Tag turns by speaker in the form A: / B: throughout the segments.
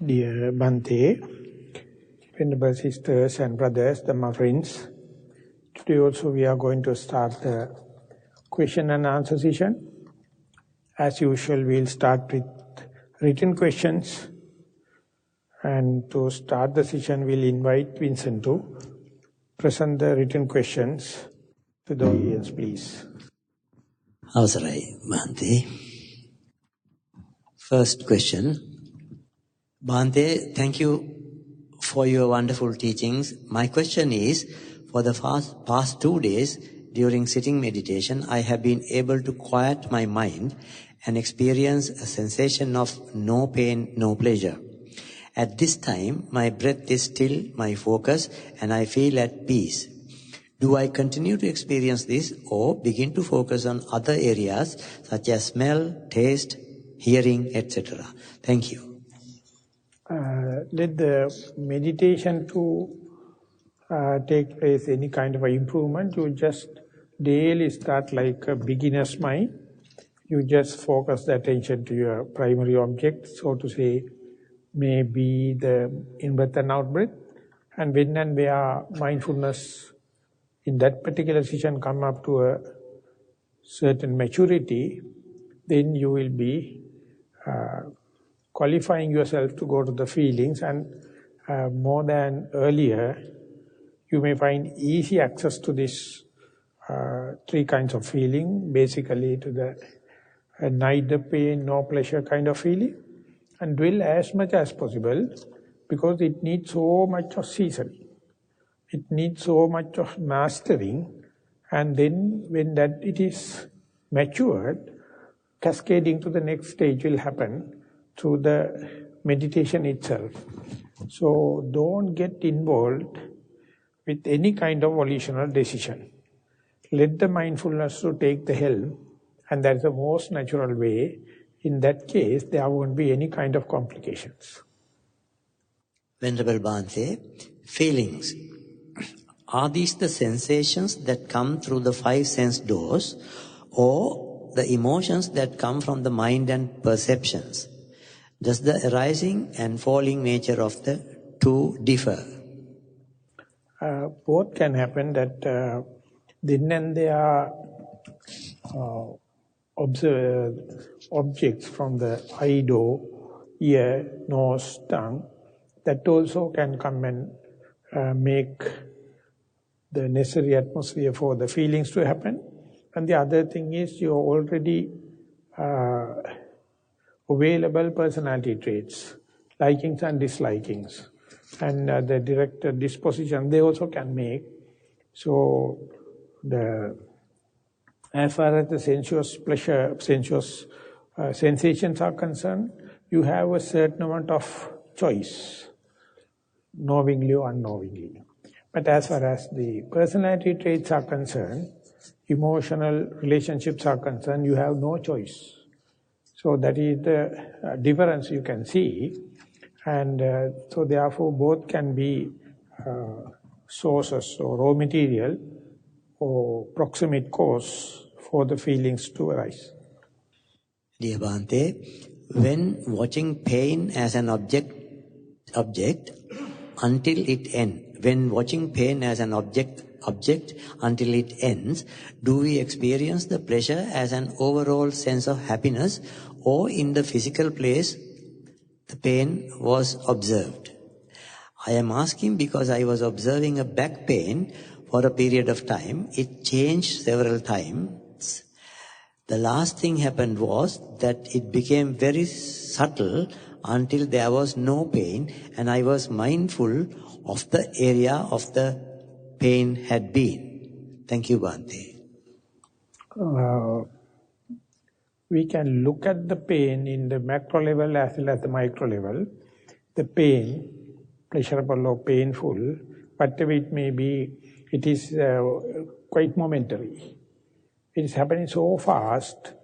A: Dear Bhante, Venerable Sisters and Brothers, Dhamma friends, today also we are going to start the question and answer session. As usual, we'll start with written questions. And to start the session, we'll invite Vincent to present the written questions to the audience, please.
B: Avasarai, Bhante. First question. Bhante, thank you for your wonderful teachings. My question is, for the past 2 days during sitting meditation, I have been able to quiet my mind and experience a sensation of no pain, no pleasure. At this time, my breath is still my focus and I feel at peace. Do I continue to experience this or begin to focus on other areas such as smell, taste, hearing, etc.? Thank you.
A: Let the meditation to take place, any kind of a improvement, you just daily start like a beginner's mind. You just focus the attention to your primary object, so to say, maybe the in-breath and out-breath. And when and where mindfulness in that particular session come up to a certain maturity, then you will be qualifying yourself to go to the feelings, and more than earlier, you may find easy access to this 3 kinds of feeling, basically to the neither pain nor pleasure kind of feeling, and dwell as much as possible, because it needs so much of seasoning. It needs so much of mastering, and then when that it is matured, cascading to the next stage will happen through the meditation itself. So don't get involved with any kind of volitional decision. Let the mindfulness to take the helm, and that's the most natural way. In that case, there won't be any kind of complications.
B: Venerable Bhante, feelings. Are these the sensations that come through the 5 sense doors, or the emotions that come from the mind and perceptions? Does the arising and falling nature of the 2 differ?
A: Both can happen, that then and there objects from the eye door, ear, nose, tongue, that also can come and make the necessary atmosphere for the feelings to happen. And the other thing is, you're already available personality traits, likings and dislikings, and the direct disposition they also can make. So as far as the sensuous pleasure, sensuous sensations are concerned, you have a certain amount of choice, knowingly or unknowingly. But as far as the personality traits are concerned, emotional relationships are concerned, you have no choice. So that is the difference you can see. And so therefore both can be sources or raw material or proximate cause for the feelings to arise.
B: Dear Bhante, when watching pain as an object until it ends, when watching pain as an object until it ends, do we experience the pleasure as an overall sense of happiness, or in the physical place the pain was observed? I am asking because I was observing a back pain for a period of time. It changed several times. The last thing happened was that it became very subtle until there was no pain, and I was mindful of the area of the pain had been. Thank you, Bhante.
A: We can look at the pain in the macro level as well as the micro level. The pain, pleasurable or painful, whatever it may be, it is quite momentary. It is happening so fast,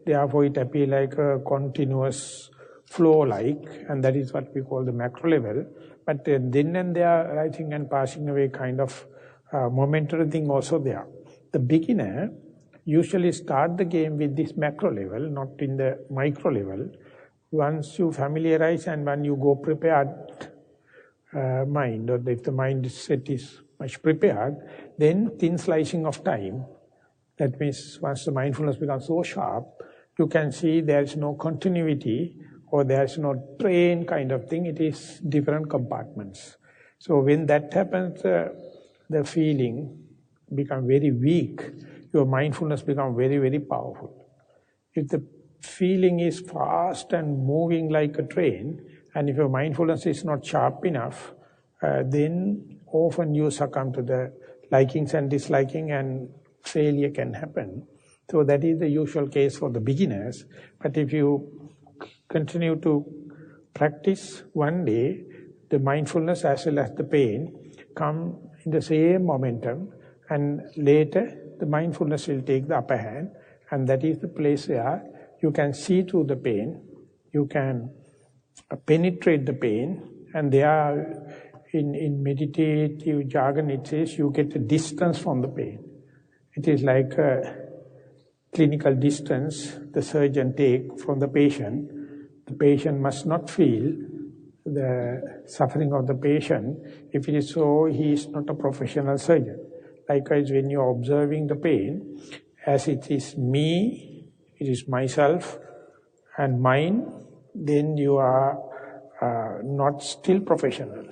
A: therefore it appears like a continuous flow-like, and that is what we call the macro level. But then and there, rising and passing away kind of momentary thing also there. The beginner usually start the game with this macro level, not in the micro level. once you familiarize and when you go prepared mind, or if the mind set is much prepared, then thin slicing of time. That means once the mindfulness becomes so sharp, you can see there is no continuity or there is no train kind of thing. It is different compartments. So when that happens, the feeling becomes very weak. Your mindfulness becomes very, very powerful. If the feeling is fast and moving like a train, and if your mindfulness is not sharp enough, then often you succumb to the likings and disliking, and failure can happen. So that is the usual case for the beginners. But if you continue to practice, one day the mindfulness as well as the pain come in the same momentum, and later the mindfulness will take the upper hand, and that is the place where you can see through the pain, you can penetrate the pain, and there in meditative jargon it says you get a distance from the pain. It is like a clinical distance the surgeon take from the patient. The patient must not feel the suffering of the patient. If it is so, he is not a professional surgeon. Likewise, when you are observing the pain, as it is me, it is myself and mine, then you are not still professional.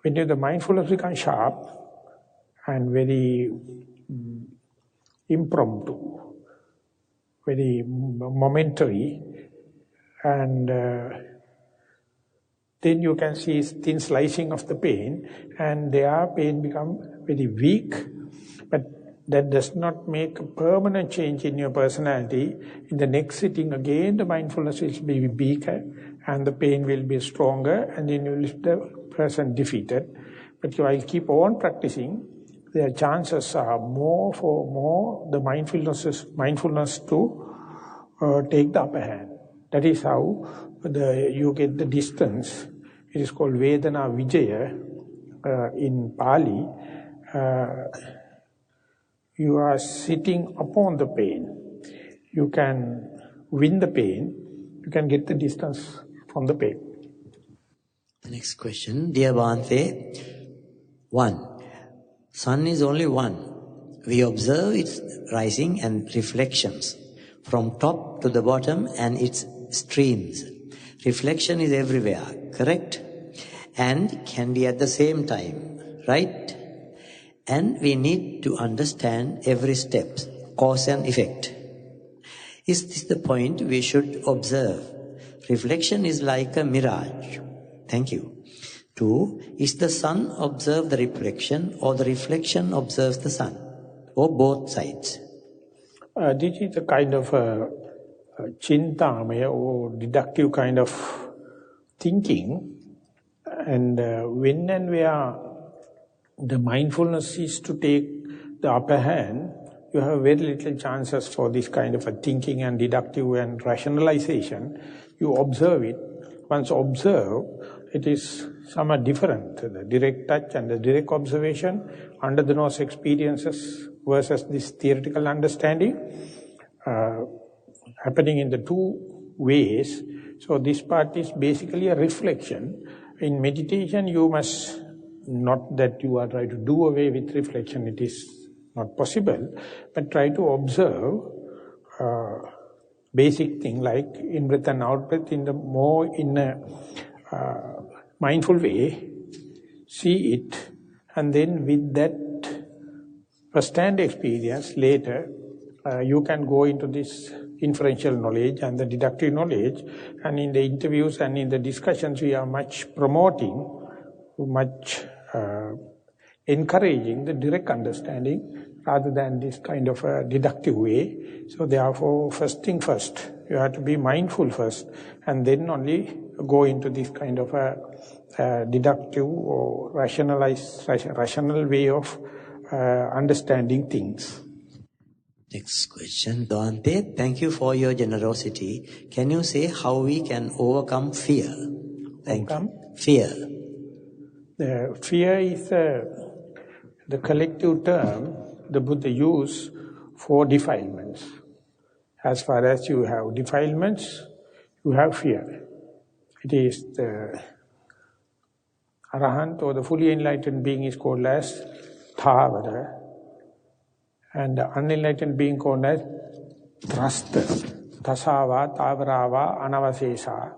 A: When the mindfulness becomes sharp and very impromptu, very momentary, and then you can see thin slicing of the pain, and their pain become very weak, but that does not make a permanent change in your personality. In the next sitting again, the mindfulness will be weaker, and the pain will be stronger, and then you will leave the person defeated. But while keep on practicing, the chances are more the mindfulness to take the upper hand. That is how you get the distance. It is called Vedana Vijaya in Pali. You are sitting upon the pain. You can win the pain. You can get the distance from the pain.
B: The next question, dear Bhante, 1. Sun is only one. We observe its rising and reflections from top to the bottom and its streams. Reflection is everywhere, correct? And can be at the same time, right? And we need to understand every step, cause and effect. Is this the point we should observe? Reflection is like a mirage. Thank you. 2. Is the sun observe the reflection, or the reflection observes the sun? Or both sides?
A: This is a kind of chintamaya or deductive kind of thinking. And when and where the mindfulness is to take the upper hand, you have very little chances for this kind of a thinking and deductive and rationalization. You observe it. Once observe, it is somewhat different. The direct touch and the direct observation, under the nose experiences versus this theoretical understanding, happening in the two ways. So this part is basically a reflection. In meditation, you must, not that you are trying to do away with reflection, it is not possible, but try to observe basic thing like in-breath and out-breath in a mindful way, see it, and then with that first-hand experience later, you can go into this inferential knowledge and the deductive knowledge, and in the interviews and in the discussions we are much promoting, much encouraging the direct understanding rather than this kind of a deductive way. So therefore, first thing first, you have to be mindful first, and then only go into this kind of a deductive or rational way of understanding things.
B: Next question, Bhante, thank you for your generosity. Can you say how we can overcome fear? Thank you. Fear.
A: The fear is the collective term the Buddha used for defilements. As far as you have defilements, you have fear. It is the Arahant or the fully enlightened being is called as Thavara, and the unenlightened being called as Drasta. Tasava, Tavarava, Anavasesa.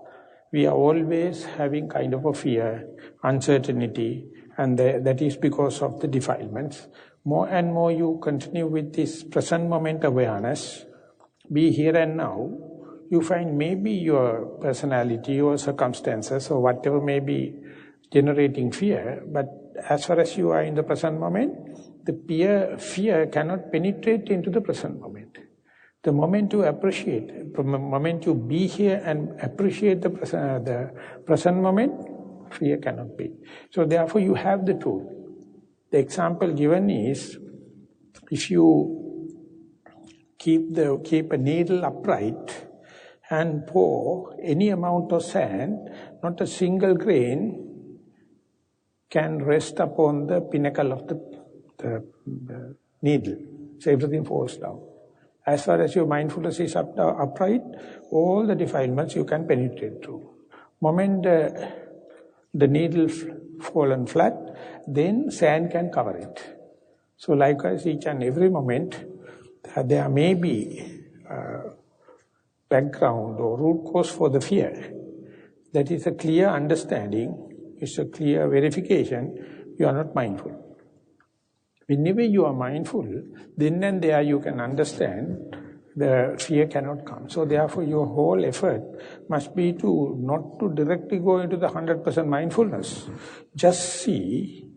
A: We are always having kind of a fear, uncertainty, and that is because of the defilements. More and more you continue with this present moment awareness, be here and now, you find maybe your personality, your circumstances, or whatever may be generating fear, but as far as you are in the present moment, the fear cannot penetrate into the present moment. The moment you appreciate, the moment you be here and appreciate the present moment, fear cannot be. So therefore you have the tool. The example given is, if you keep a needle upright and pour any amount of sand, not a single grain can rest upon the pinnacle of the needle. So everything falls down. As far as your mindfulness is upright, all the defilements you can penetrate through. Moment the needle fallen flat, then sand can cover it. So likewise, each and every moment, there may be background or root cause for the fear. That is a clear understanding, it's a clear verification, you are not mindful. Whenever you are mindful, then and there you can understand the fear cannot come. So therefore your whole effort must be to not to directly go into the 100% mindfulness. Just see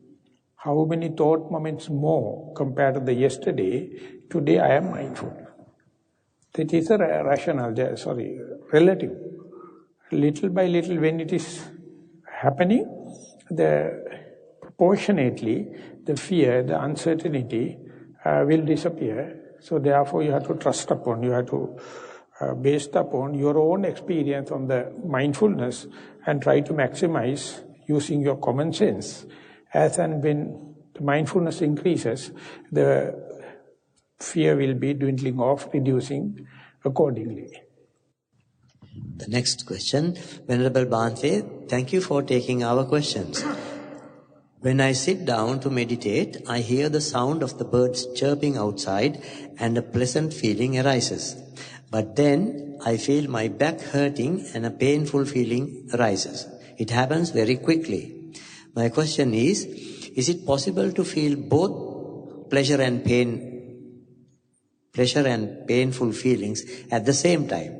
A: how many thought moments more compared to the yesterday, today I am mindful. That is a relative. Little by little when it is happening, proportionately, the fear, the uncertainty will disappear. So therefore you have to trust upon, you have to based upon your own experience on the mindfulness and try to maximize using your common sense. As and when the mindfulness increases, the fear will be dwindling off, reducing accordingly.
B: The next question, Venerable Bhante, thank you for taking our questions. When I sit down to meditate, I hear the sound of the birds chirping outside and a pleasant feeling arises. But then I feel my back hurting and a painful feeling arises. It happens very quickly. My question is it possible to feel both pleasure and painful feelings at the same time?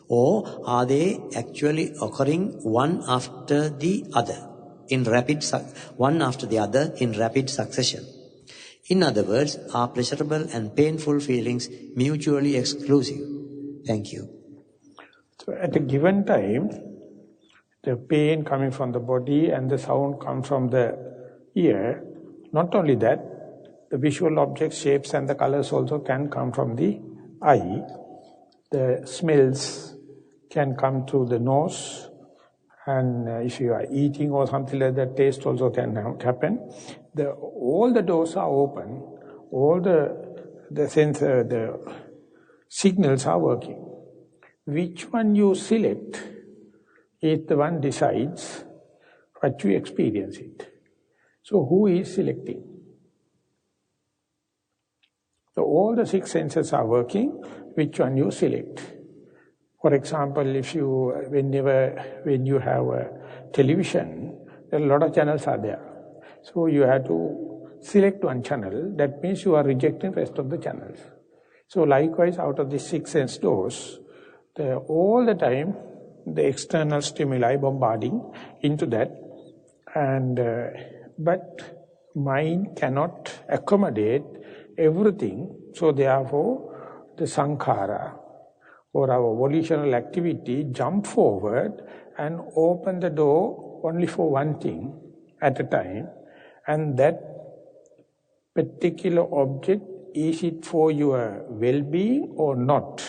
B: Or are they actually occurring one after the other? One after the other in rapid succession. In other words, are pleasurable and painful feelings mutually exclusive? Thank you.
A: So at a given time, the pain coming from the body and the sound comes from the ear. Not only that, the visual objects, shapes and the colors also can come from the eye. The smells can come through the nose. And if you are eating or something like that, taste also can happen. All the doors are open. All the signals are working. Which one you select is the one decides what you experience it. So who is selecting? So all the six senses are working. Which one you select? For example, when you have a television, a lot of channels are there. So you have to select one channel. That means you are rejecting the rest of the channels. So likewise, out of the six sense doors, all the time, the external stimuli bombarding into that. But mind cannot accommodate everything. So therefore, the sankhara, or our volitional activity, jump forward and open the door only for one thing at a time. And that particular object, is it for your well-being or not?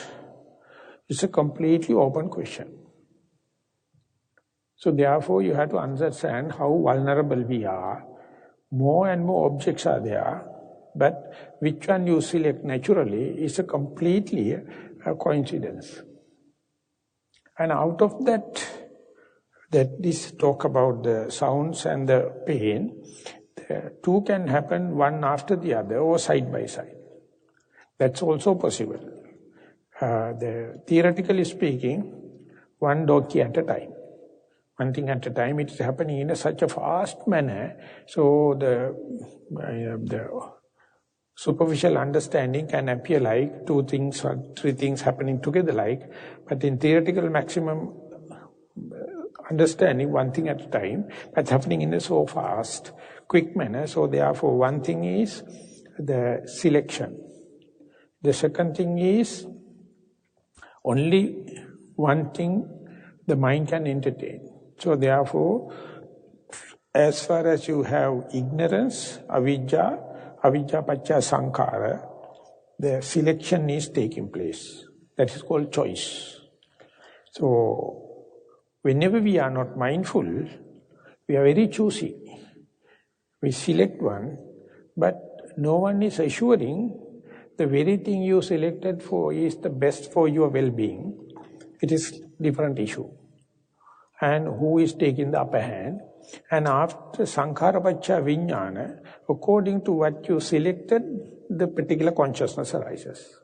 A: It's a completely open question. So therefore you have to understand how vulnerable we are. More and more objects are there, but which one you select naturally is a completely a coincidence. And out of that that this talk about the sounds and the pain, the two can happen one after the other or side by side. That's also possible. Theoretically speaking, one donkey at a time. One thing at a time, it is happening in such a fast manner, so the superficial understanding can appear like two things or three things happening together like, but in theoretical maximum understanding, one thing at a time, that's happening in a so fast, quick manner. So therefore, one thing is the selection. The second thing is only one thing the mind can entertain. So therefore, as far as you have ignorance, avidya paccaya sankhara, the selection is taking place. That is called choice. So, whenever we are not mindful, we are very choosy. We select one, but no one is assuring the very thing you selected for is the best for your well-being. It is different issue. And who is taking the upper hand? And after sankhara paccaya vijnana, according to what you selected, the particular consciousness arises.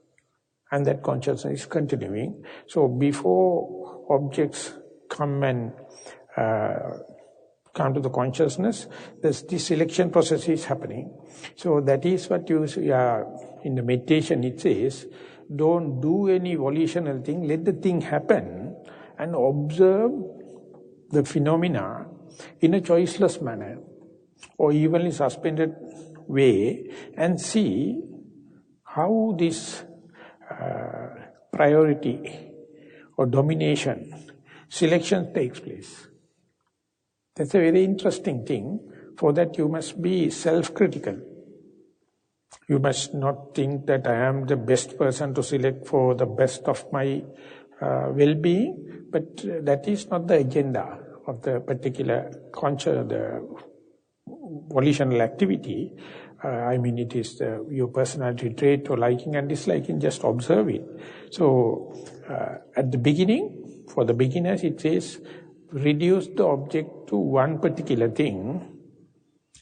A: And that consciousness is continuing. So before objects come and come to the consciousness, this selection process is happening. So that is what you see, in the meditation it says, don't do any volitional thing, let the thing happen and observe the phenomena in a choiceless manner or evenly suspended way and see how this priority or domination, selection takes place. That's a very interesting thing. For that you must be self-critical. You must not think that I am the best person to select for the best of my well-being, but that is not the agenda of the particular the volitional activity. I mean, it is your personality trait or liking and disliking, just observe it. So, at the beginning, for the beginners, it says, reduce the object to one particular thing,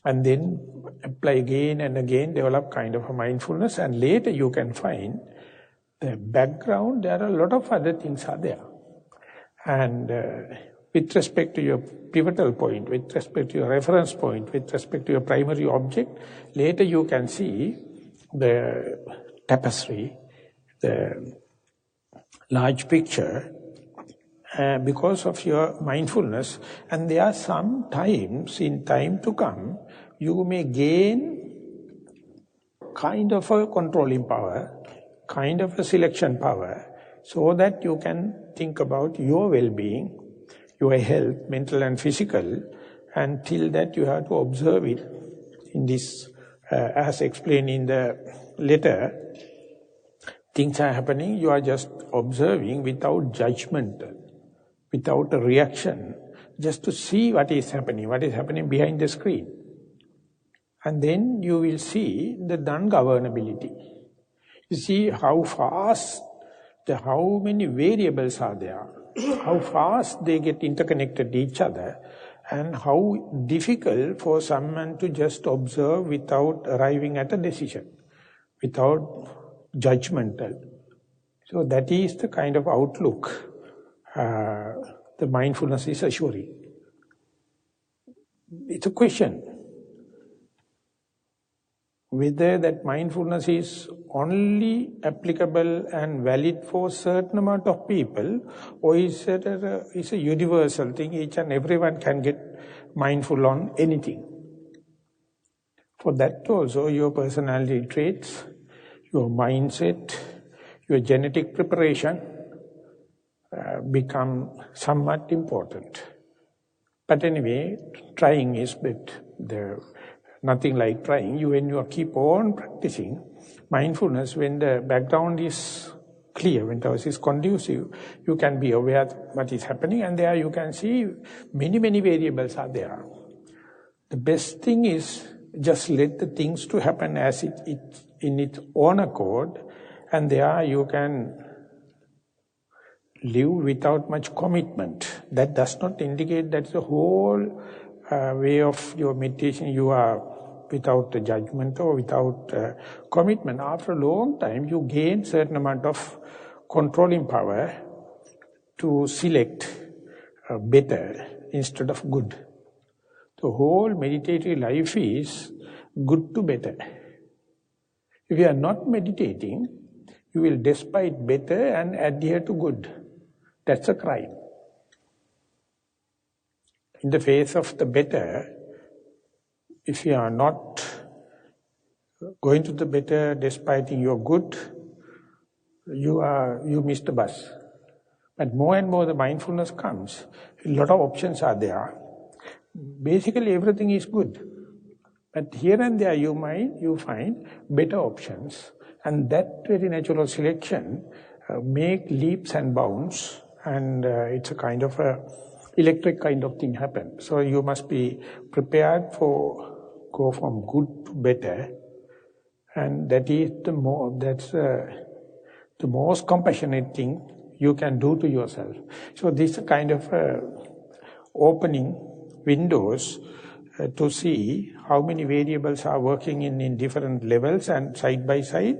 A: and then apply again and again, develop kind of a mindfulness, and later you can find the background, there are a lot of other things are there. And with respect to your pivotal point, with respect to your reference point, with respect to your primary object, later you can see the tapestry, the large picture, because of your mindfulness. And there are some times, in time to come, you may gain kind of a controlling power, kind of a selection power, so that you can think about your well-being, your health, mental and physical, and till that you have to observe it. In this, as explained in the letter, things are happening, you are just observing without judgment, without a reaction, just to see what is happening behind the screen. And then you will see the non-governability. You see how fast, how many variables are there, how fast they get interconnected to each other, and how difficult for someone to just observe without arriving at a decision, without judgmental. So that is the kind of outlook the mindfulness is assuring. It's a question whether that mindfulness is only applicable and valid for a certain amount of people, or is it a universal thing, each and everyone can get mindful on anything. For that also, your personality traits, your mindset, your genetic preparation become somewhat important. But anyway, trying is nothing like trying. When you keep on practicing mindfulness, when the background is clear, when the house is conducive, you can be aware of what is happening, and there you can see many variables are there. The best thing is just let the things to happen as it in its own accord, and there you can live without much commitment. That does not indicate that the whole way of your meditation you are without the judgment or without commitment. After a long time, you gain certain amount of controlling power to select better instead of good. The whole meditative life is good to better. If you are not meditating, you will despite better and adhere to good. That's a crime. In the face of the better, if you are not going to the better despite your good, you miss the bus. But more and more the mindfulness comes, a lot of options are there. Basically everything is good. But here and there you find better options. And that very natural selection make leaps and bounds, and it's a kind of a electric kind of thing happen. So you must be prepared for go from good to better, and that is the most compassionate thing you can do to yourself. So this is a kind of opening windows to see how many variables are working in different levels and side by side,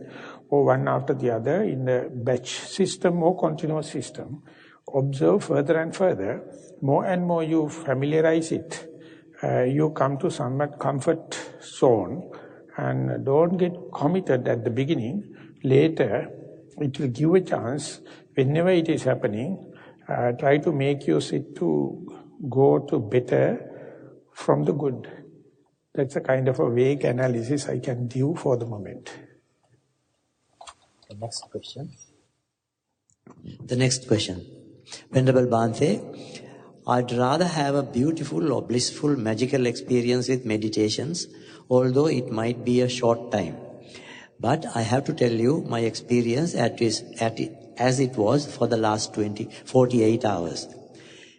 A: or one after the other in the batch system or continuous system. Observe further and further. More and more you familiarize it, you come to somewhat comfort zone, and don't get committed at the beginning. Later, it will give a chance. Whenever it is happening, try to make use it to go to better from the good. That's a kind of a vague analysis I can give for the moment.
B: The next question. Venerable Bhante, I'd rather have a beautiful or blissful magical experience with meditations, although it might be a short time. But I have to tell you my experience as it was for the last 48 hours.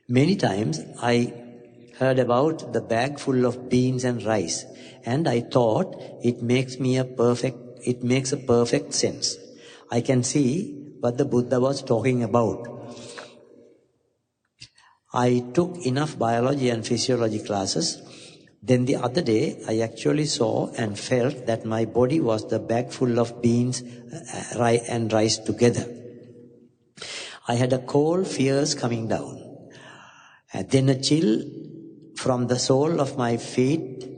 B: Many times I heard about the bag full of beans and rice, and I thought it makes a perfect sense. I can see what the Buddha was talking about. I took enough biology and physiology classes. Then the other day, I actually saw and felt that my body was the bag full of beans and rice together. I had a cold, fierce coming down. And then a chill from the sole of my feet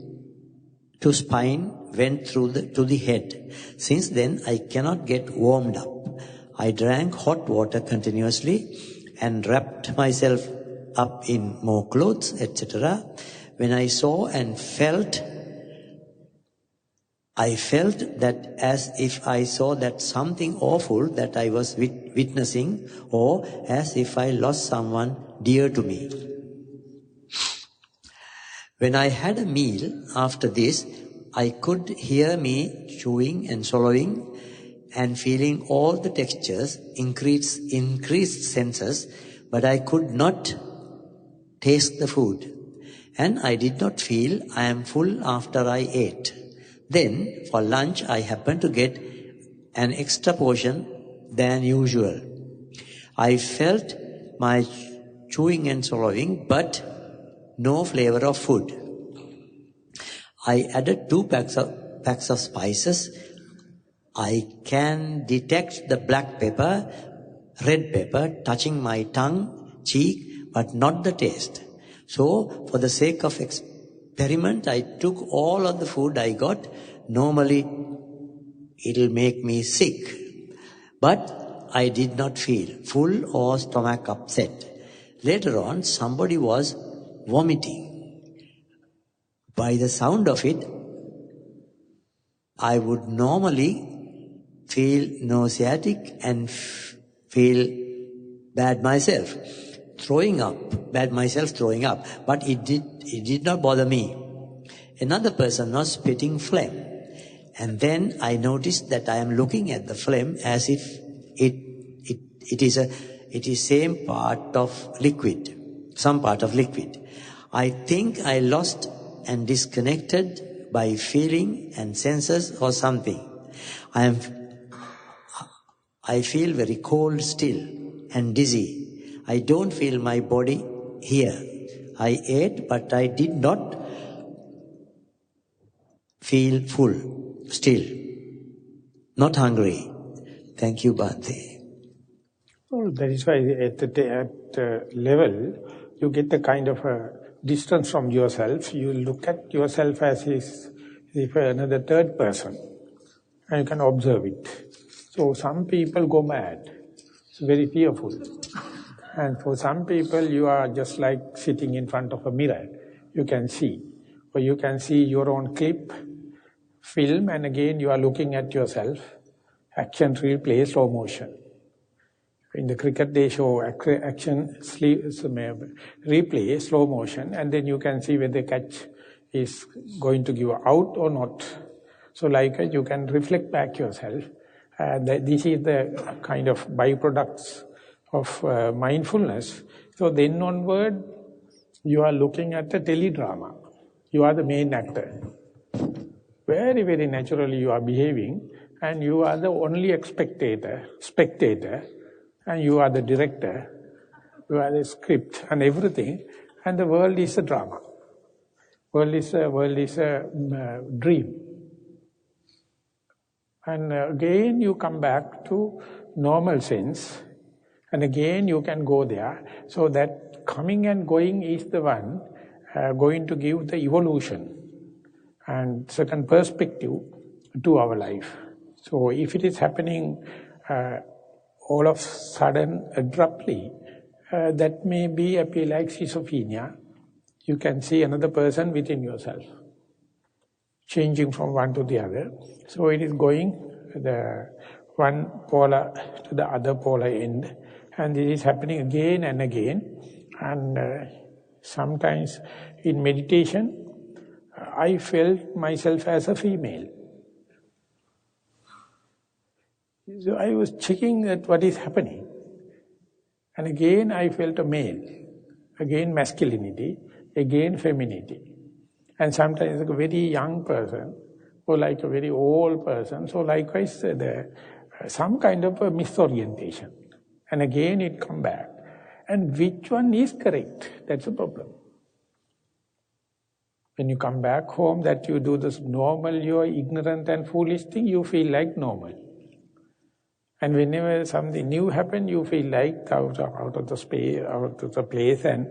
B: to spine went to the head. Since then, I cannot get warmed up. I drank hot water continuously and wrapped myself up in more clothes, etc. When I saw and felt, I felt that as if I saw that something awful that I was witnessing, or as if I lost someone dear to me. When I had a meal after this, I could hear me chewing and swallowing and feeling all the textures, increased senses, but I could not taste the food. And I did not feel I am full after I ate. Then, for lunch, I happened to get an extra portion than usual. I felt my chewing and swallowing, but no flavor of food. I added 2 packs of spices. I can detect the black pepper, red pepper touching my tongue, cheek, but not the taste. So, for the sake of experiment, I took all of the food I got. Normally, it'll make me sick. But I did not feel full or stomach upset. Later on, somebody was vomiting. By the sound of it, I would normally feel nauseatic and feel bad myself throwing up, but it did not bother me. Another person was spitting phlegm, and then I noticed that I am looking at the phlegm as if it is some part of liquid. I think I lost and disconnected by feeling and senses or something. I feel very cold still. and dizzy. I don't feel my body here. I ate, but I did not feel full, still. Not hungry. Thank you, Bhante.
A: Well, that is why at the level, you get the kind of a distance from yourself. You look at yourself as if another third person, and you can observe it. So some people go mad. It's very fearful. And for some people, you are just like sitting in front of a mirror. You can see. Or you can see your own clip, film, and again you are looking at yourself. Action, replay, slow motion. In the cricket, they show action, replay, slow motion, and then you can see whether the catch is going to give out or not. So like you can reflect back yourself. This is the kind of byproducts of mindfulness. So then onward, you are looking at a teledrama. You are the main actor. Very, very naturally you are behaving, and you are the only spectator, and you are the director, you are the script and everything, and the world is a drama. World is a dream. And again you come back to normal sense, and again you can go there. So that coming and going is the one going to give the evolution and certain perspective to our life. So if it is happening all of a sudden, abruptly, that may appear like schizophrenia. You can see another person within yourself, changing from one to the other. So it is going the one polar to the other polar end, and this is happening again and again. And sometimes in meditation, I felt myself as a female. So I was checking that what is happening. And again I felt a male, again masculinity, again femininity. And sometimes like a very young person, or like a very old person, so likewise some kind of a misorientation. And again it come back. And which one is correct? That's the problem. When you come back home, that you do this normal, you are ignorant and foolish thing, you feel like normal. And whenever something new happens, you feel like out of the space, out of the place, and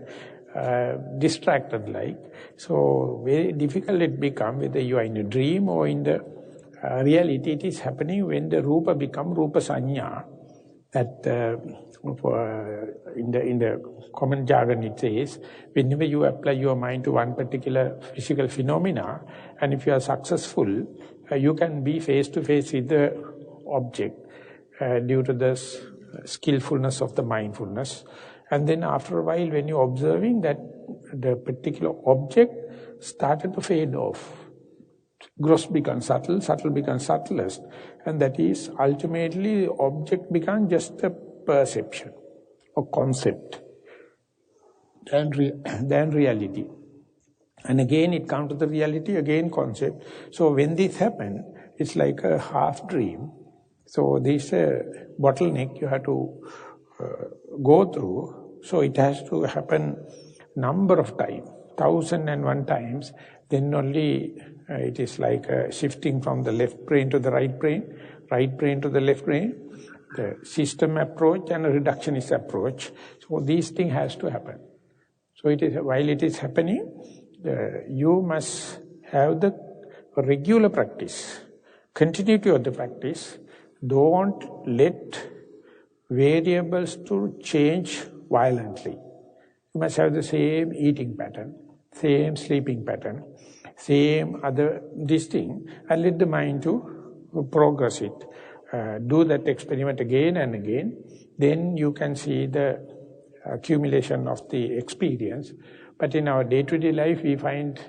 A: distracted like. So very difficult it becomes, whether you are in a dream or in the reality. It is happening when the rupa become rupa sanya. That in the common jargon it says, whenever you apply your mind to one particular physical phenomena, and if you are successful, you can be face to face with the object due to the skillfulness of the mindfulness. And then after a while, when you're observing that the particular object started to fade off, gross becomes subtle, subtle becomes subtlest, and that is ultimately the object becomes just a perception or concept than reality. And again it comes to the reality, again concept. So when this happens, it's like a half dream. So this bottleneck you have to go through. So it has to happen number of times, 1001 times, then only it is like shifting from the left brain to the right brain to the left brain, the system approach and a reductionist approach. So these things has to happen. So it is, while it is happening, you must have the regular practice, continuity of the practice. Don't let variables to change violently. You must have the same eating pattern, same sleeping pattern, same other this thing, and let the mind to progress it. Do that experiment again and again. Then you can see the accumulation of the experience. But in our day-to-day life, we find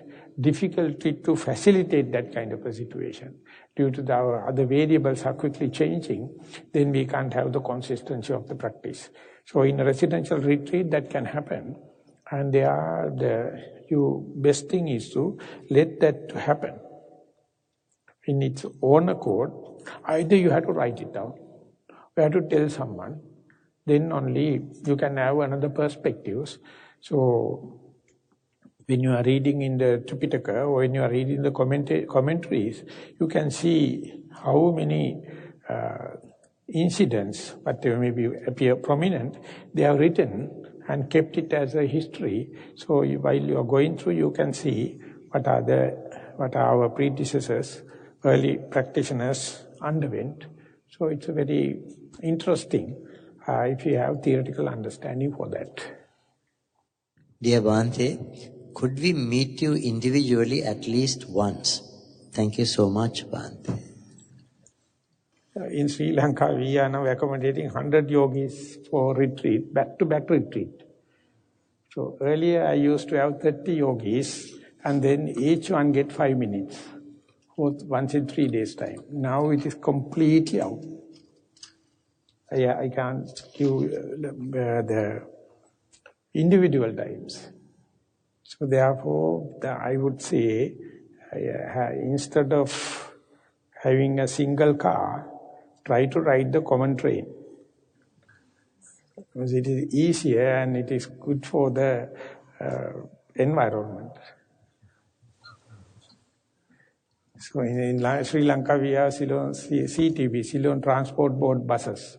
A: difficulty to facilitate that kind of a situation. Due to our other variables are quickly changing, then we can't have the consistency of the practice. So in a residential retreat, that can happen. And best thing is to let that happen in its own accord. Either you have to write it down, or you have to tell someone, then only you can have another perspectives. So, when you are reading in the Tripitaka or when you are reading the commentaries, you can see how many incidents, whatever maybe appear prominent, they have written and kept it as a history. So while you are going through, you can see what are our predecessors, early practitioners underwent. So it's a very interesting if you have theoretical understanding for that.
B: Dear Bhante, could we meet you individually at least once? Thank you so much, Bhante.
A: In Sri Lanka, we are now accommodating 100 yogis for retreat, back-to-back retreat. So earlier I used to have 30 yogis and then each one get 5 minutes, once in 3 days' time. Now it is completely out. I can't give the individual times. So therefore, I would say, instead of having a single car, try to ride the common train. Because it is easier and it is good for the environment. So in Sri Lanka, we have Ceylon CTB, Ceylon Transport Board buses.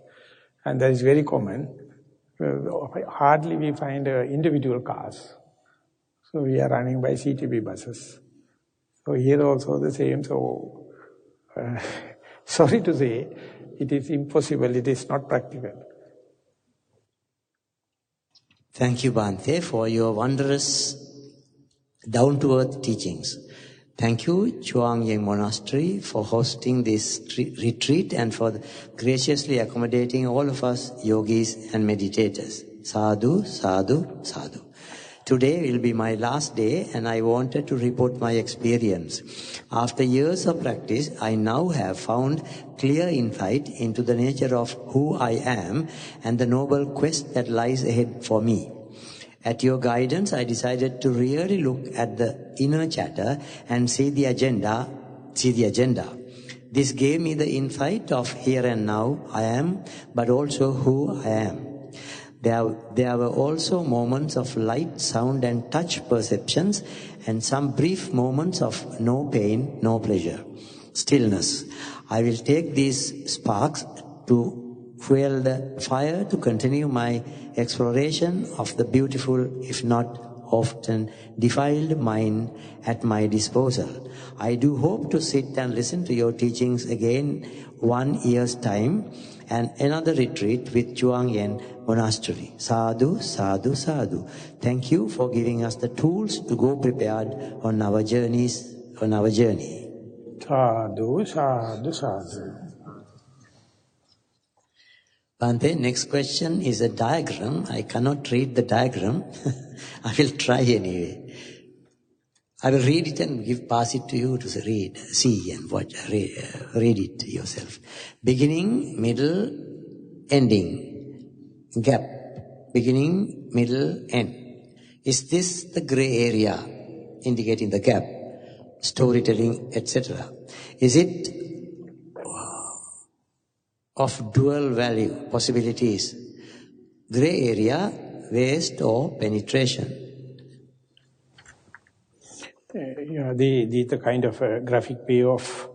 A: And that is very common. Hardly we find individual cars. So we are running by CTB buses. So here also the same. So sorry to say, it is impossible, it is not practical.
B: Thank you, Bhante, for your wondrous, down-to-earth teachings. Thank you, Chuang Yeng Monastery, for hosting this retreat and for graciously accommodating all of us yogis and meditators. Sadhu, sadhu, sadhu. Today will be my last day and I wanted to report my experience. After years of practice, I now have found clear insight into the nature of who I am and the noble quest that lies ahead for me. At your guidance, I decided to really look at the inner chatter and see the agenda. This gave me the insight of here and now I am, but also who I am. There were also moments of light, sound and touch perceptions and some brief moments of no pain, no pleasure. Stillness. I will take these sparks to fuel the fire to continue my exploration of the beautiful, if not often defiled mind at my disposal. I do hope to sit and listen to your teachings again 1 year's time and another retreat with Chuang Yen Monastery. Sadhu, sadhu, sadhu. Thank you for giving us the tools to go prepared on our journey.
A: Sadhu, sadhu, sadhu.
B: Bhante, next question is a diagram. I cannot read the diagram. I will try anyway. I will read it and pass it to you to read, see and watch, read it yourself. Beginning, middle, ending, gap. Beginning, middle, end. Is this the grey area indicating the gap? Storytelling, etc. Is it of dual value, possibilities? Grey area, waste or penetration?
A: The kind of a graphic way of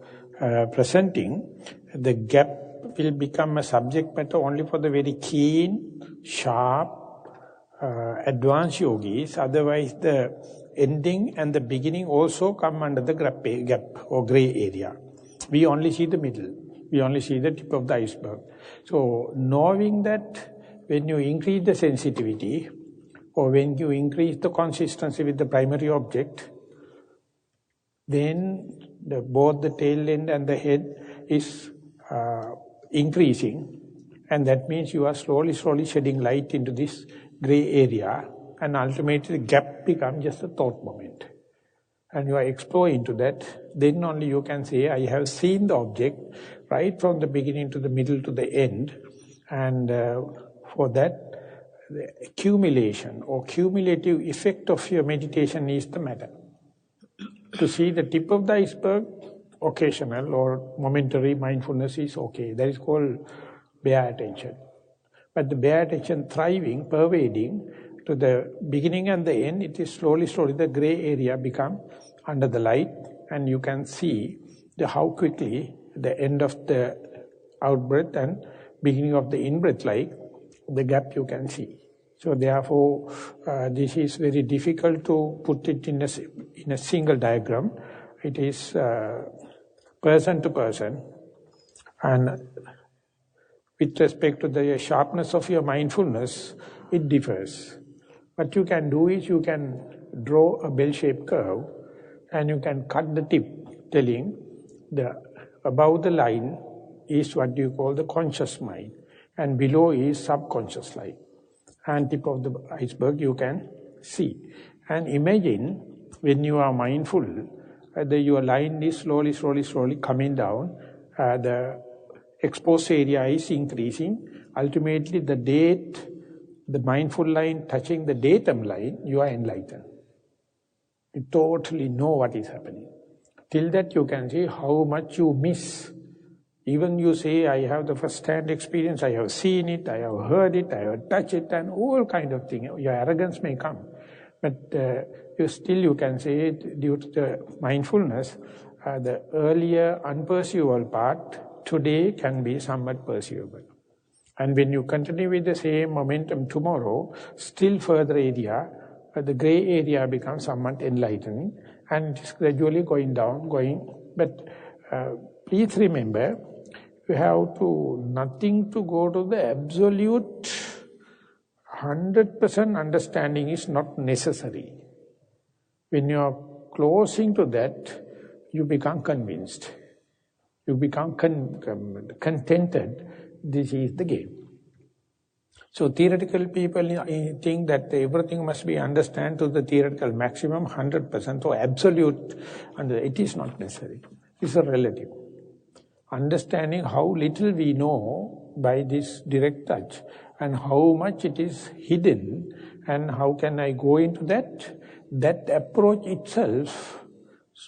A: presenting, the gap will become a subject matter only for the very keen, sharp, advanced yogis. Otherwise, the ending and the beginning also come under the gap or grey area. We only see the middle. We only see the tip of the iceberg. So, knowing that when you increase the sensitivity or when you increase the consistency with the primary object, then both the tail end and the head is increasing, and that means you are slowly shedding light into this grey area, and ultimately the gap becomes just a thought moment. And you are exploring into that, then only you can say, I have seen the object right from the beginning to the middle to the end, and for that, the accumulation or cumulative effect of your meditation is the matter. To see the tip of the iceberg, occasional or momentary mindfulness is okay. That is called bare attention. But the bare attention thriving, pervading, to the beginning and the end, it is slowly, the gray area become under the light, and you can see how quickly the end of the out-breath and beginning of the in-breath, like the gap you can see. So therefore, this is very difficult to put it in a single diagram. It is person to person, and with respect to the sharpness of your mindfulness, it differs. What you can do is you can draw a bell-shaped curve, and you can cut the tip, telling above the line is what you call the conscious mind, and below is subconscious mind. And tip of the iceberg you can see. And imagine when you are mindful, your line is slowly coming down, the exposed area is increasing. Ultimately the mindful line touching the datum line, you are enlightened. You totally know what is happening. Till that you can see how much you miss. Even you say, I have the first-hand experience, I have seen it, I have heard it, I have touched it, and all kind of thing. Your arrogance may come. But you can say, due to the mindfulness, the earlier unperceivable part today can be somewhat perceivable. And when you continue with the same momentum tomorrow, still further area, the gray area becomes somewhat enlightening, and it is gradually going down, But please remember, you have nothing to go to the absolute 100% understanding is not necessary. When you are closing to that, you become convinced. You become contented. This is the game. So theoretical people think that everything must be understood to the theoretical maximum, 100% or absolute. And it is not necessary. It is a relative. Understanding how little we know by this direct touch and how much it is hidden and how can I go into that approach itself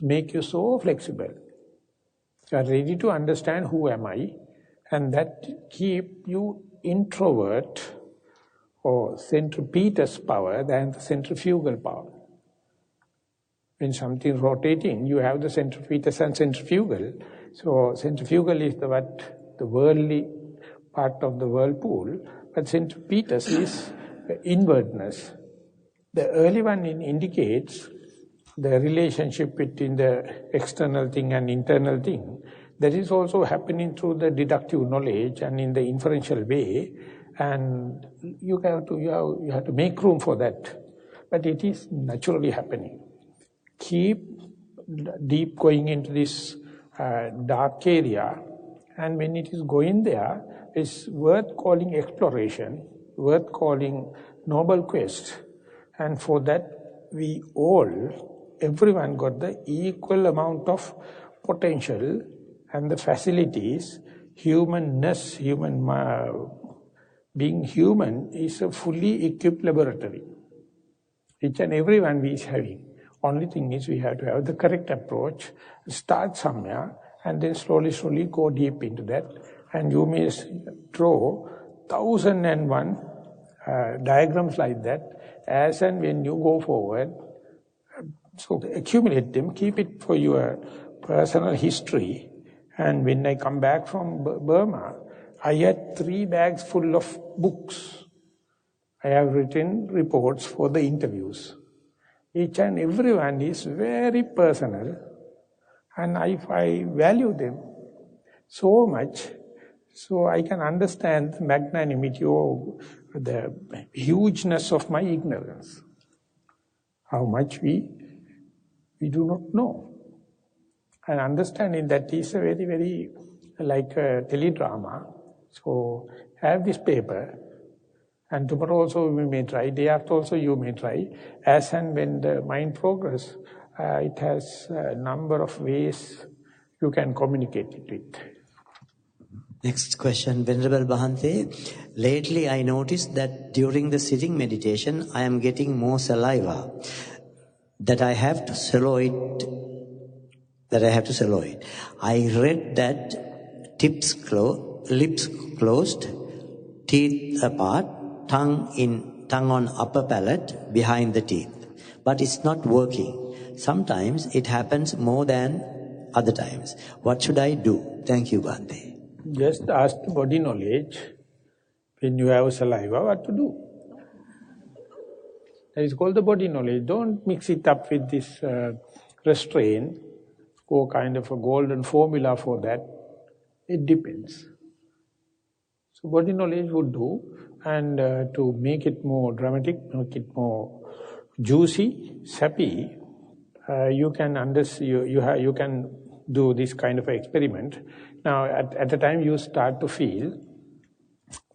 A: make you so flexible. You are ready to understand who am I, and that keep you introvert or centripetus power than the centrifugal power. When something rotating, you have the centripetus and centrifugal. So centrifugal is the worldly part of the whirlpool, but centripetus is inwardness. The early one indicates the relationship between the external thing and internal thing. That is also happening through the deductive knowledge and in the inferential way, and you have to make room for that. But it is naturally happening. Keep deep going into this dark area, and when it is going there, it's worth calling exploration, worth calling noble quest. And for that, everyone got the equal amount of potential and the facilities. Humanness, being human is a fully equipped laboratory. Each and everyone is having. Only thing is we have to have the correct approach, start somewhere, and then slowly go deep into that. And you may draw 1001 diagrams like that, as and when you go forward. So accumulate them, keep it for your personal history. And when I come back from Burma, I had 3 bags full of books. I have written reports for the interviews. Each and every one is very personal, and I value them so much, so I can understand the magnanimity or the hugeness of my ignorance. How much we do not know. And understanding that is a very, very like a teledrama. So have this paper, and tomorrow also we may try, day after also you may try. As and when the mind progress, it has a number of ways you can communicate it with.
B: Next question, Venerable Bhante. Lately I noticed that during the sitting meditation I am getting more saliva, that I have to swallow it. I read that lips closed, teeth apart, tongue on upper palate, behind the teeth. But it's not working. Sometimes it happens more than other times. What should I do? Thank you, Bhante.
A: Just ask the body knowledge, when you have saliva, what to do. That is called the body knowledge. Don't mix it up with this restraint or kind of a golden formula for that. It depends. So body knowledge would do, and to make it more dramatic, make it more juicy, sappy, you can do this kind of experiment. Now, at the time you start to feel,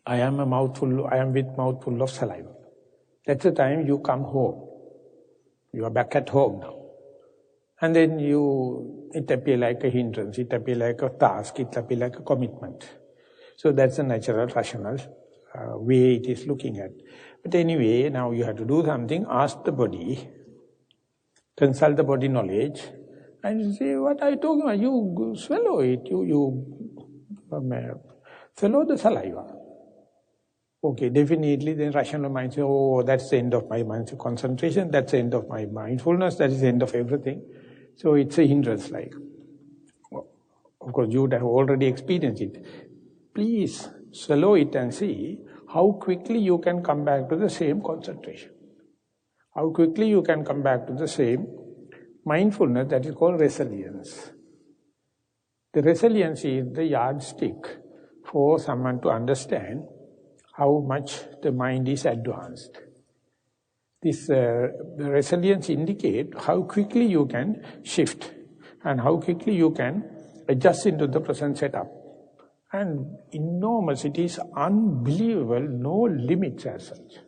A: I am with mouthful of saliva. That's the time you come home. You are back at home now. And then it appears like a hindrance, it appears like a task, it appears like a commitment. So that's a natural, rational way it is looking at. But anyway, now you have to do something, ask the body, consult the body knowledge, and you say, what are you talking about? You swallow it, swallow the saliva. Okay, definitely then rational mind says, oh, that's the end of my mind's concentration, that's the end of my mindfulness, that is the end of everything. So it's a hindrance like. Of course, you would have already experienced it. Please swallow it and see how quickly you can come back to the same concentration. How quickly you can come back to the same mindfulness, that is called resilience. The resilience is the yardstick for someone to understand how much the mind is advanced. This the resilience indicates how quickly you can shift and how quickly you can adjust into the present setup. And enormous, it is unbelievable, no limits as such.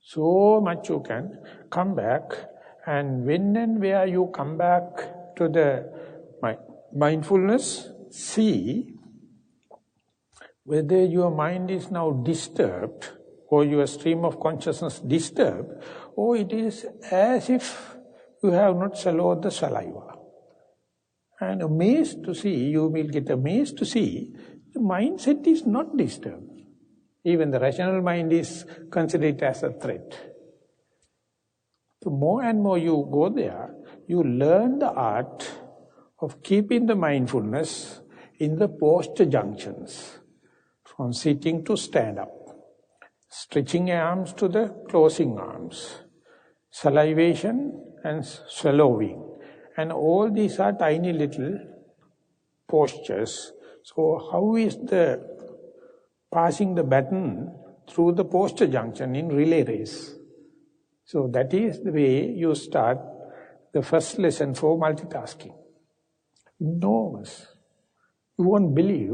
A: So much you can come back, and when and where you come back to the mindfulness, see whether your mind is now disturbed or your stream of consciousness disturbed, or it is as if you have not swallowed the saliva. And amazed to see, you will get amazed to see, the mindset is not disturbed. Even the rational mind is considered as a threat. The more and more you go there, you learn the art of keeping the mindfulness in the posture junctions, from sitting to stand up, stretching arms to the closing arms, salivation and swallowing. And all these are tiny little postures. So how is the passing the baton through the posture junction in relay race? So that is the way you start the first lesson for multitasking. Enormous. You won't believe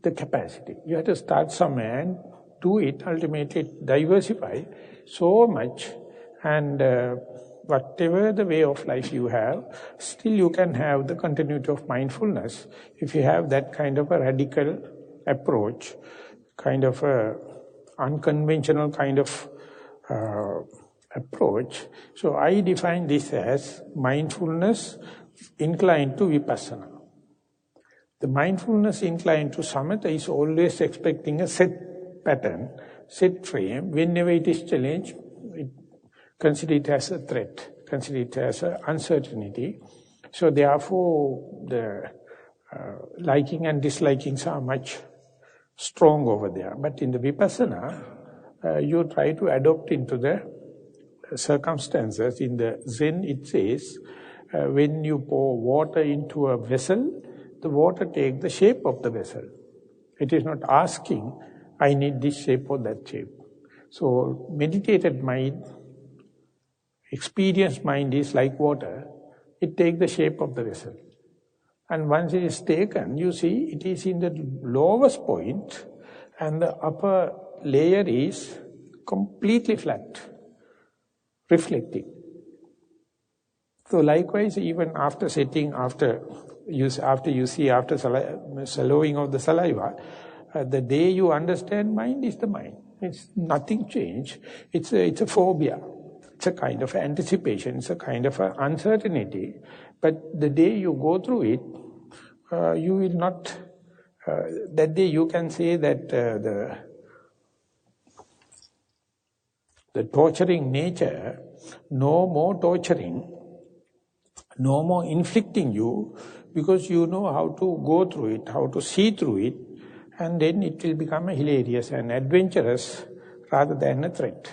A: the capacity. You have to start somewhere and do it, ultimately diversify so much, and whatever the way of life you have, still you can have the continuity of mindfulness if you have that kind of a radical approach, kind of a unconventional kind of approach. So I define this as mindfulness inclined to vipassana. The mindfulness inclined to samatha is always expecting a set pattern, set frame. Whenever it is challenged, consider it as a threat, consider it as an uncertainty. So therefore, the liking and dislikings are much strong over there. But in the vipassana, you try to adopt into the circumstances. In the Zen, it says, when you pour water into a vessel, the water takes the shape of the vessel. It is not asking, I need this shape or that shape. So meditated mind, experienced mind is like water. It takes the shape of the vessel. And once it is taken, you see it is in the lowest point and the upper layer is completely flat, reflecting. So likewise, even after setting, after swallowing of the saliva, the day you understand mind is the mind. It's nothing changed. It's a phobia. It's a kind of anticipation. It's a kind of uncertainty. But the day you go through it, you will not. That day you can say that the the torturing nature, no more torturing, no more inflicting you, because you know how to go through it, how to see through it, and then it will become hilarious and adventurous rather than a threat.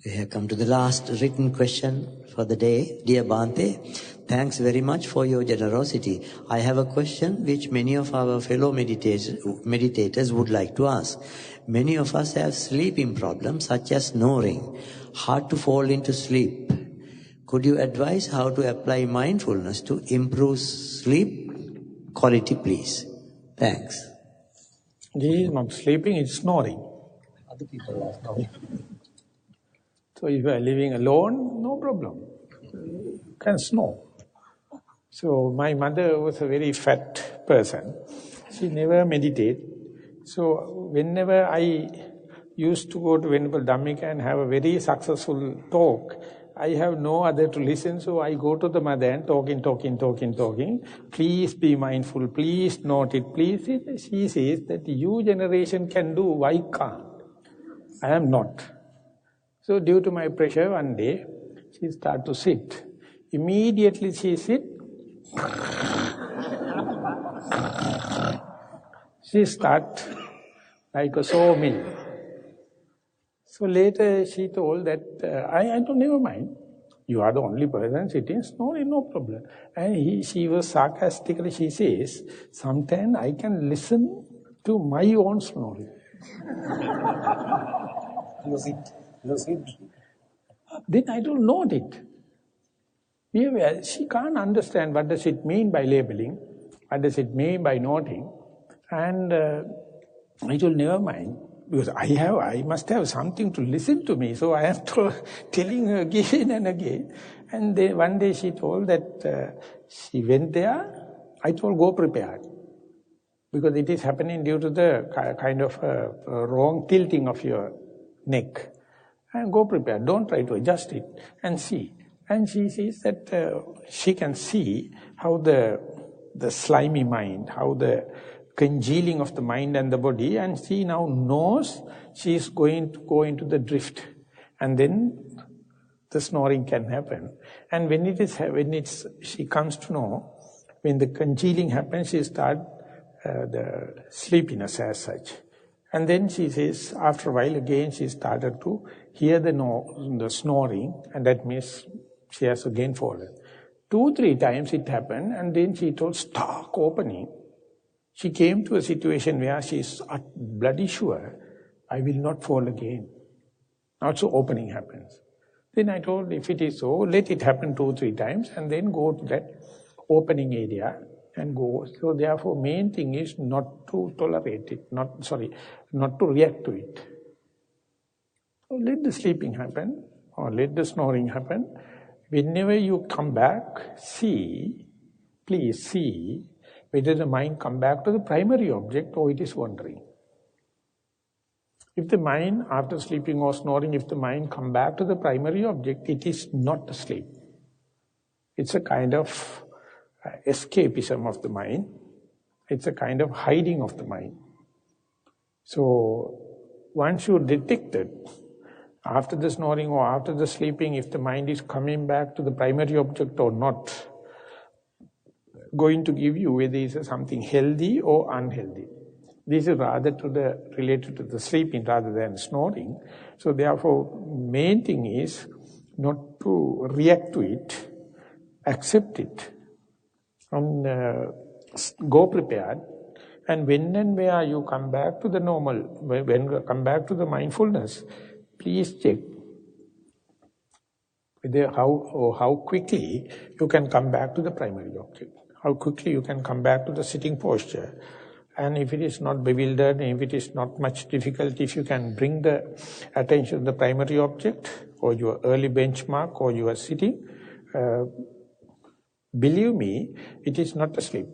B: We have come to the last written question for the day. Dear Bhante, thanks very much for your generosity. I have a question which many of our fellow meditators would like to ask. Many of us have sleeping problems such as snoring, hard to fall into sleep. Could you advise how to apply mindfulness to improve sleep quality, please? Thanks.
A: This is not sleeping, it's snoring.
B: Other people are snoring.
A: So if you are living alone, no problem. You can snore. So my mother was a very fat person. She never meditated. So whenever I used to go to Venerable Dhammika and have a very successful talk, I have no other to listen, so I go to the mother and talking. Please be mindful, please note it, please. She says that you generation can do, why can't? I am not. So due to my pressure, one day, she started to sit. Immediately she sit. She start like a sawmill. So later she told that, I don't never mind. You are the only person sitting, snoring, no problem. And she was sarcastically, she says, sometimes I can listen to my own snoring. Then I don't note it. She can't understand what does it mean by labeling, what does it mean by noting, and I told never mind, because I must have something to listen to me, so I am telling her again and again. And then one day she told that she went there. I told go prepared, because it is happening due to the kind of wrong tilting of your neck. And go prepared, don't try to adjust it, and see. And she says that she can see how the slimy mind, how the congealing of the mind and the body, and she now knows she is going to go into the drift. And then the snoring can happen. And she comes to know, when the congealing happens, she starts the sleepiness as such. And then she says, after a while again, she started to hear the snoring, and that means she has again fallen. 2-3 times it happened, and then she told stark opening. She came to a situation where she is bloody sure, I will not fall again. Not so opening happens. Then I told, if it is so, let it happen 2-3 times, and then go to that opening area and go. So therefore, main thing is not to tolerate it, not to react to it. So let the sleeping happen, or let the snoring happen. Whenever you come back, please see whether the mind come back to the primary object or it is wandering. If the mind, after sleeping or snoring, if the mind come back to the primary object, it is not asleep. It's a kind of escapism of the mind. It's a kind of hiding of the mind. So once you detect it, after the snoring or after the sleeping, if the mind is coming back to the primary object or not, going to give you whether it is something healthy or unhealthy. This is rather related to the sleeping rather than snoring. So therefore, main thing is not to react to it, accept it, and go prepared. And when and where you come back to the normal, when you come back to the mindfulness, please check whether how quickly you can come back to the primary object, how quickly you can come back to the sitting posture. And if it is not bewildered, if it is not much difficult, if you can bring the attention to the primary object or your early benchmark or your sitting, believe me, it is not asleep.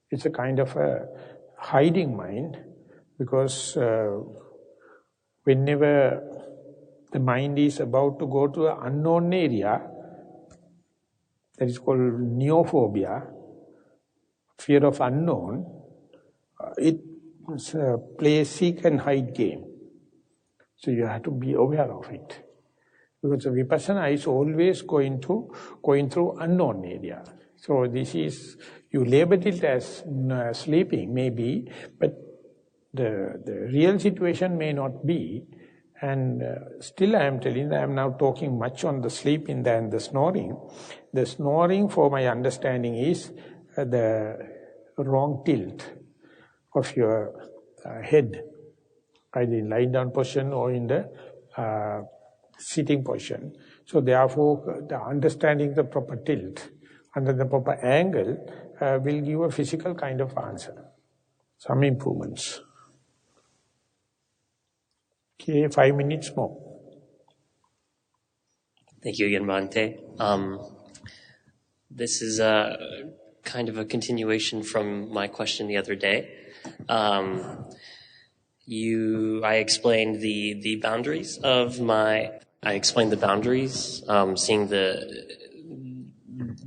A: It's a kind of a hiding mind, because whenever the mind is about to go to an unknown area, that is called neophobia, fear of unknown, it plays seek and hide game. So you have to be aware of it. Because the vipassana is always going through unknown area. So this is, you labeled it as sleeping, maybe, but the real situation may not be. And still I am telling, I am now talking much on the sleeping than the snoring. The snoring, for my understanding, is the wrong tilt of your head, either in lying down position or in the sitting position. So therefore, the understanding the proper tilt under the proper angle will give a physical kind of answer. Some improvements. Okay, 5 minutes more.
C: Thank you again, Bhante. This is kind of a continuation from my question the other day. I explained the boundaries of seeing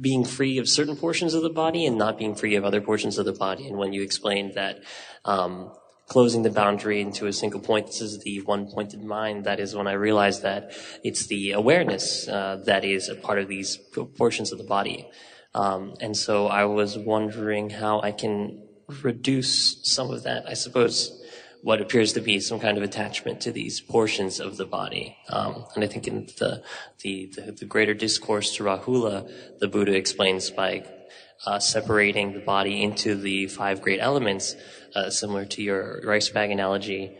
C: being free of certain portions of the body and not being free of other portions of the body. And when you explained that closing the boundary into a single point, this is the one-pointed mind, that is when I realized that it's the awareness that is a part of these portions of the body. And so I was wondering how I can reduce some of that, I suppose, what appears to be some kind of attachment to these portions of the body. And I think in the greater discourse to Rahula, the Buddha explains by separating the body into the 5 great elements, similar to your rice bag analogy,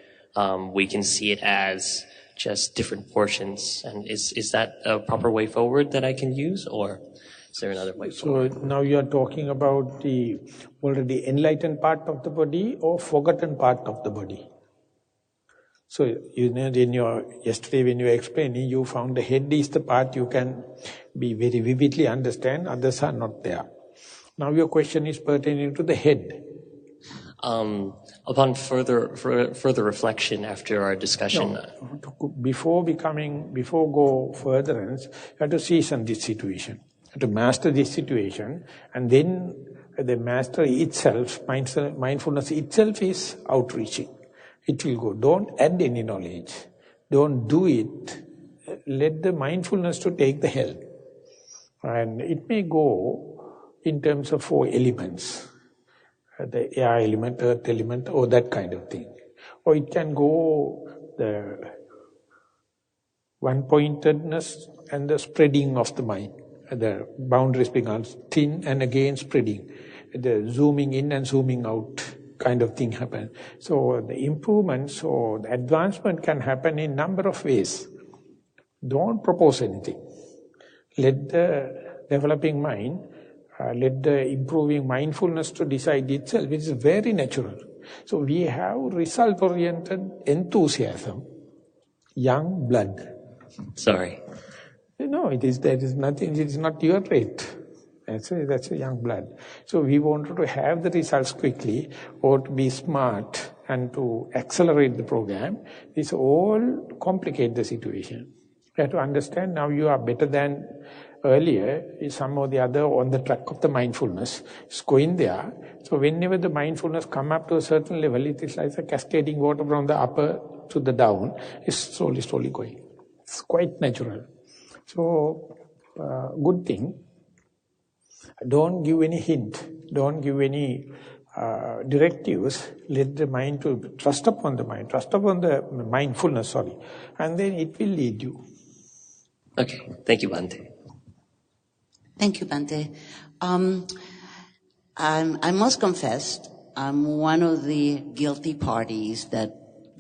C: we can see it as just different portions. And is that a proper way forward that I can use, or is there another way forward?
A: So now you are talking about the already enlightened part of the body or forgotten part of the body. So you know, yesterday when you were explaining, you found the head is the part you can be very vividly understand, others are not there. Now your question is pertaining to the head.
C: Upon further reflection after our discussion.
A: No, before go furtherance, you have to season this situation. You have to master this situation, and then the mastery itself, mindfulness itself is outreaching. It will go. Don't add any knowledge. Don't do it. Let the mindfulness to take the helm. And it may go in terms of 4 elements. The air element, earth element, or that kind of thing. Or it can go the one-pointedness and the spreading of the mind. The boundaries become thin and again spreading. The zooming in and zooming out kind of thing happen. So the improvements or the advancement can happen in number of ways. Don't propose anything. Let the developing mind, let the improving mindfulness to decide itself, which is very natural. So we have result-oriented enthusiasm, young blood.
C: Sorry.
A: No, there is nothing, it is not your rate. That's a young blood. So we wanted to have the results quickly, or to be smart and to accelerate the program. This all complicate the situation. You have to understand now you are better than earlier, some or the other on the track of the mindfulness. It's going there. So whenever the mindfulness come up to a certain level, it is like a cascading water from the upper to the down. It's slowly going. It's quite natural. So, good thing. Don't give any hint. Don't give any directives. Let the mind to trust upon the mind. Trust upon the mindfulness, and then it will lead you.
C: Okay. Thank you, Bhante.
D: Thank you, Bhante. I must confess, I'm one of the guilty parties that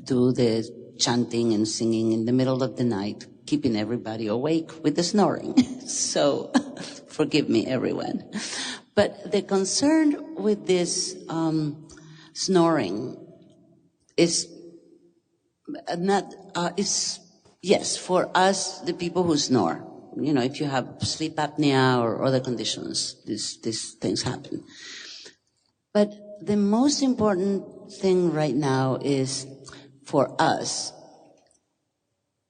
D: do the chanting and singing in the middle of the night, keeping everybody awake with the snoring. So, forgive me, everyone. But the concern with this snoring is not, yes, for us, the people who snore. You know, if you have sleep apnea or other conditions, these things happen. But the most important thing right now is for us,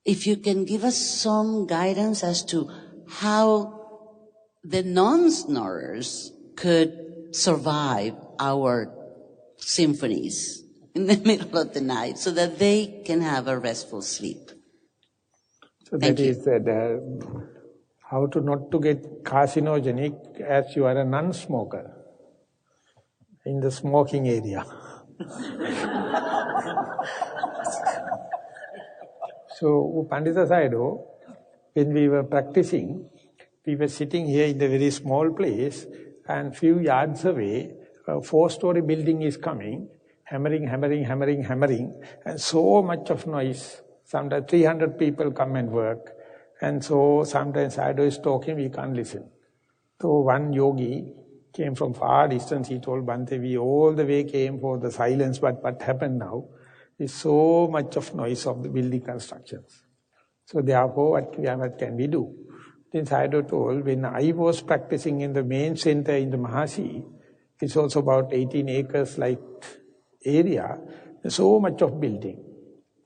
D: if you can give us some guidance as to how the non-snorers could survive our symphonies. in the middle of the night so that they can have a restful sleep.
A: So
D: Thank
A: that
D: you.
A: is how to not to get carcinogenic as you are a non-smoker in the smoking area. So, Pandita Sayadaw, when we were practicing, we were sitting here in a very small place, and few yards away, a 4-story building is coming, hammering, hammering, hammering, hammering, and so much of noise. Sometimes 300 people come and work, and so sometimes Sayadaw is talking, we can't listen. So one yogi came from far distance, he told Bhante, we all the way came for the silence, but what happened now is so much of noise of the building constructions. So therefore, what can we do? Then Sayadaw told, when I was practicing in the main center in the Maha, it's also about 18 acres like area, so much of building.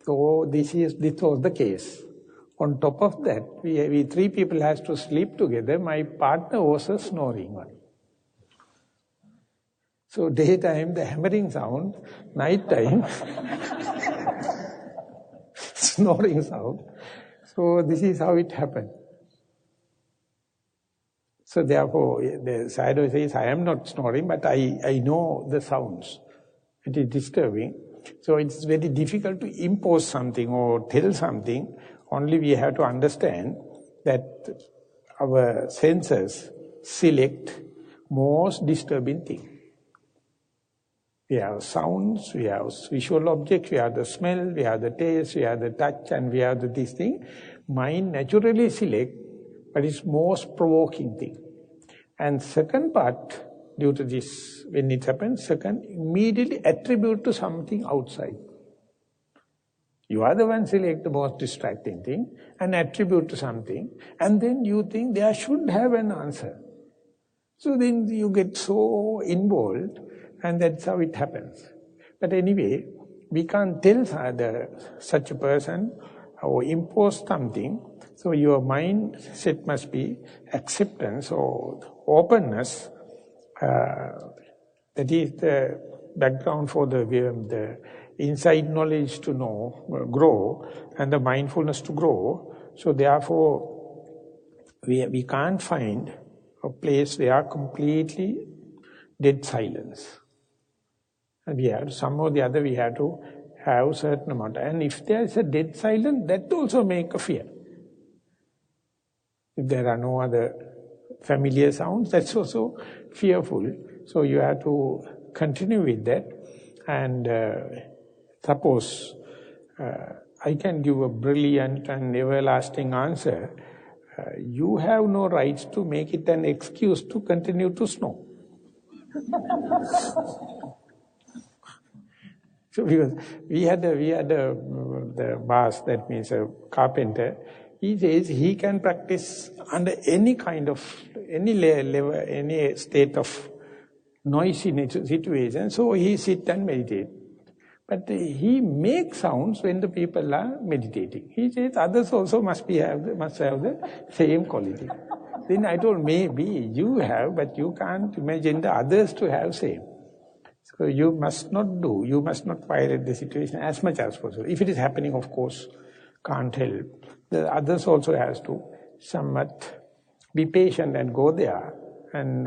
A: So this was the case. On top of that, we 3 people has to sleep together. My partner was a snoring one. So daytime, the hammering sound, nighttime, snoring sound. So this is how it happened. So therefore, the Sayadaw says, I am not snoring, but I know the sounds. It is disturbing. So it's very difficult to impose something or tell something. Only we have to understand that our senses select most disturbing thing. We have sounds, we have visual objects, we have the smell, we have the taste, we have the touch, and we have this thing. Mind naturally select, but it's most provoking thing. And second part, due to this, when it happens, second, immediately attribute to something outside. You are the one select the most distracting thing and attribute to something, and then you think there should have an answer. So then you get so involved, and that's how it happens. But anyway, we can't tell such a person or impose something. So your mindset must be acceptance or openness. That is the background for the inside knowledge to know, grow, and the mindfulness to grow. So therefore, we can't find a place where completely dead silence. And we have, some or the other, we have to have a certain amount. And if there is a dead silence, that also make a fear. If there are no other familiar sounds, that's also fearful. So you have to continue with that. And suppose I can give a brilliant and everlasting answer, you have no rights to make it an excuse to continue to snore. So because we had the boss, that means a carpenter, he says he can practice under any kind of, any level, any state of noisy situation, so he sit and meditate. But he makes sounds when the people are meditating. He says others also must have the same quality. Then I told, maybe you have, but you can't imagine the others to have same. So you must not violate the situation as much as possible. If it is happening, of course, can't help. The others also has to somewhat be patient and go there. And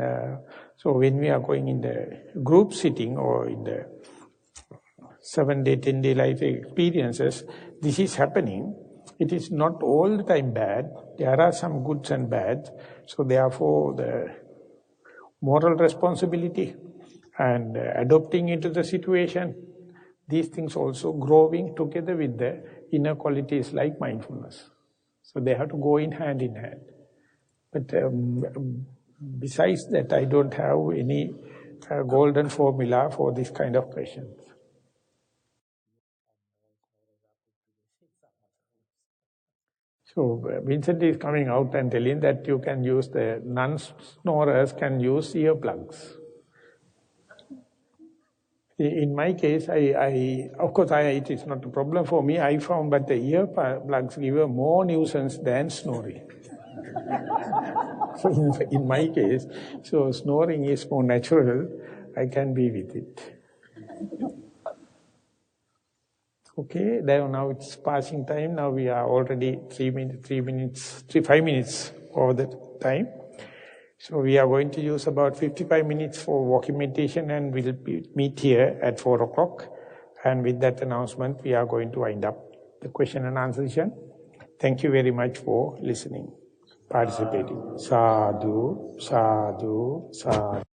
A: so when we are going in the group sitting or in the 7-day, 10-day life experiences, this is happening. It is not all the time bad. There are some goods and bads. So therefore, the moral responsibility and adopting into the situation, these things also growing together with the inner qualities like mindfulness. So they have to go in hand. But besides that, I don't have any golden formula for this kind of questions. So Vincent is coming out and telling that you can use, the non-snorers can use earplugs. In my case, of course, it is not a problem for me. I found that the earplugs give a more nuisance than snoring. So in my case, so snoring is more natural. I can be with it. Okay, now it's passing time. Now we are already 5 minutes over the time. So we are going to use about 55 minutes for walking meditation, and we'll meet here at 4 o'clock. And with that announcement, we are going to wind up the question and answer session. Thank you very much for listening, participating. Sadhu, sadhu, sadhu.